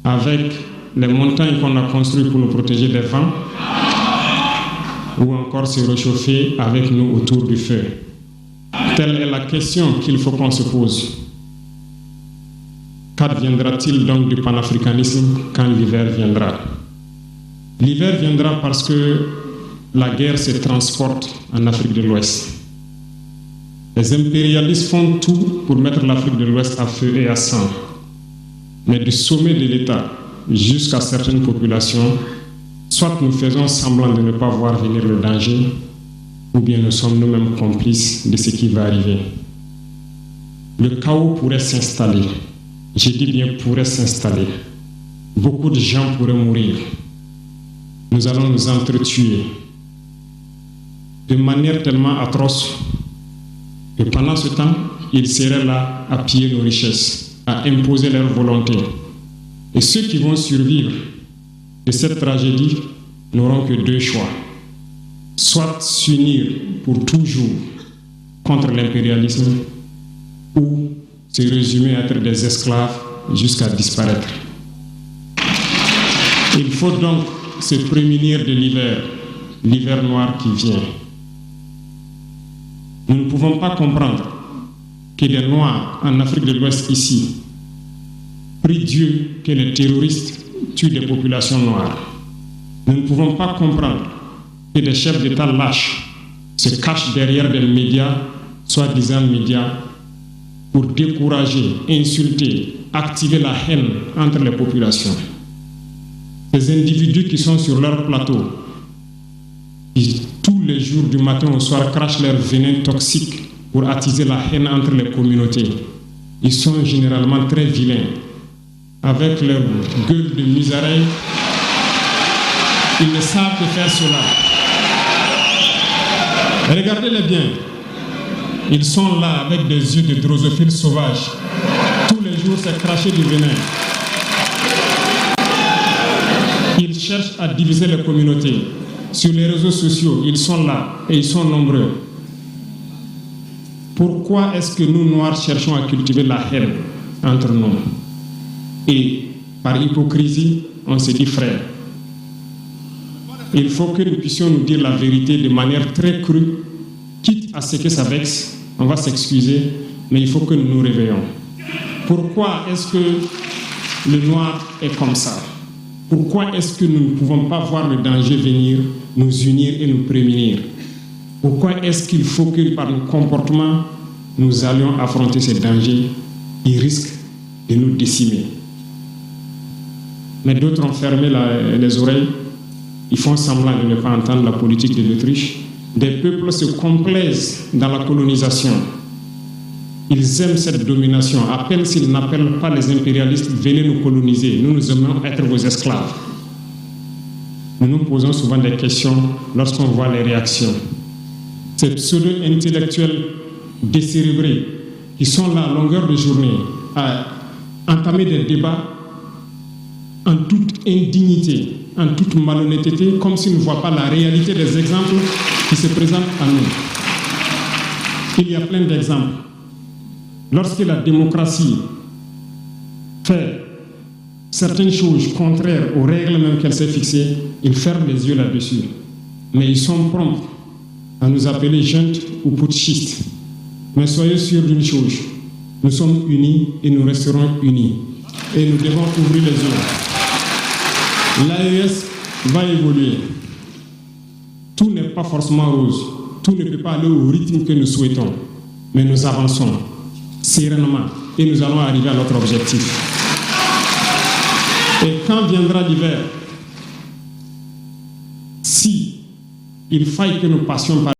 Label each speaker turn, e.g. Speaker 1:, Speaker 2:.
Speaker 1: avec les montagnes qu'on a construites pour nous protéger des vents, ou encore se réchauffer avec nous autour du feu? Telle est la question qu'il faut qu'on se pose. Qu'adviendra-t-il donc du panafricanisme quand l'hiver viendra? L'hiver viendra parce que la guerre se transporte en Afrique de l'Ouest. Les impérialistes font tout pour mettre l'Afrique de l'Ouest à feu et à sang. Mais du sommet de l'État jusqu'à certaines populations, soit nous faisons semblant de ne pas voir venir le danger, ou bien nous sommes nous-mêmes complices de ce qui va arriver. Le chaos pourrait s'installer. Je dis bien pourrait s'installer. Beaucoup de gens pourraient mourir. Nous allons nous entretuer de manière tellement atroce que pendant ce temps, ils seraient là à piller nos richesses, à imposer leur volonté. Et ceux qui vont survivre de cette tragédie n'auront que deux choix. Soit s'unir pour toujours contre l'impérialisme, ou se résumer à être des esclaves jusqu'à disparaître. Il faut donc se prémunir de l'hiver noir qui vient. Nous ne pouvons pas comprendre que les Noirs en Afrique de l'Ouest ici prient Dieu que les terroristes tuent des populations noires. Nous ne pouvons pas comprendre que des chefs d'État lâches se cachent derrière des médias, soi-disant médias, pour décourager, insulter, activer la haine entre les populations. Ces individus qui sont sur leur plateau, qui tous les jours du matin au soir crachent leur venin toxique pour attiser la haine entre les communautés, ils sont généralement très vilains. Avec leur gueule de musaraigne, ils ne savent que faire cela. Regardez-les bien. Ils sont là avec des yeux de drosophiles sauvages. Tous les jours, c'est cracher du venin. Ils cherchent à diviser les communautés. Sur les réseaux sociaux, ils sont là et ils sont nombreux. Pourquoi est-ce que nous, Noirs, cherchons à cultiver la haine entre nous? Et par hypocrisie, on se dit frère. Il faut que nous puissions nous dire la vérité de manière très crue, quitte à ce que ça vexe. On va s'excuser, mais il faut que nous nous réveillons. Pourquoi est-ce que le noir est comme ça? Pourquoi est-ce que nous ne pouvons pas voir le danger venir, nous unir et nous prémunir? Pourquoi est-ce qu'il faut que par nos comportements, nous allions affronter ces dangers qui risquent de nous décimer? Mais d'autres ont fermé les oreilles. Ils font semblant de ne pas entendre la politique de l'Autriche. Des peuples se complaisent dans la colonisation. Ils aiment cette domination. À peine s'ils n'appellent pas les impérialistes, venez nous coloniser. Nous aimons être vos esclaves. Nous nous posons souvent des questions lorsqu'on voit les réactions. Ces pseudo-intellectuels décérébrés qui sont là à longueur de journée à entamer des débats en toute indignité, en toute malhonnêteté, comme s'ils ne voient pas la réalité des exemples qui se présentent à nous. Il y a plein d'exemples. Lorsque la démocratie fait certaines choses contraires aux règles même qu'elle s'est fixées, ils ferment les yeux là-dessus. Mais ils sont prompts à nous appeler juntes ou putschistes. Mais soyez sûrs d'une chose, nous sommes unis et nous resterons unis. Et nous devons ouvrir les yeux. L'AES va évoluer. Tout n'est pas forcément rose. Tout ne peut pas aller au rythme que nous souhaitons. Mais nous avançons sereinement et nous allons arriver à notre objectif. Et quand viendra l'hiver, si il faille que nous passions par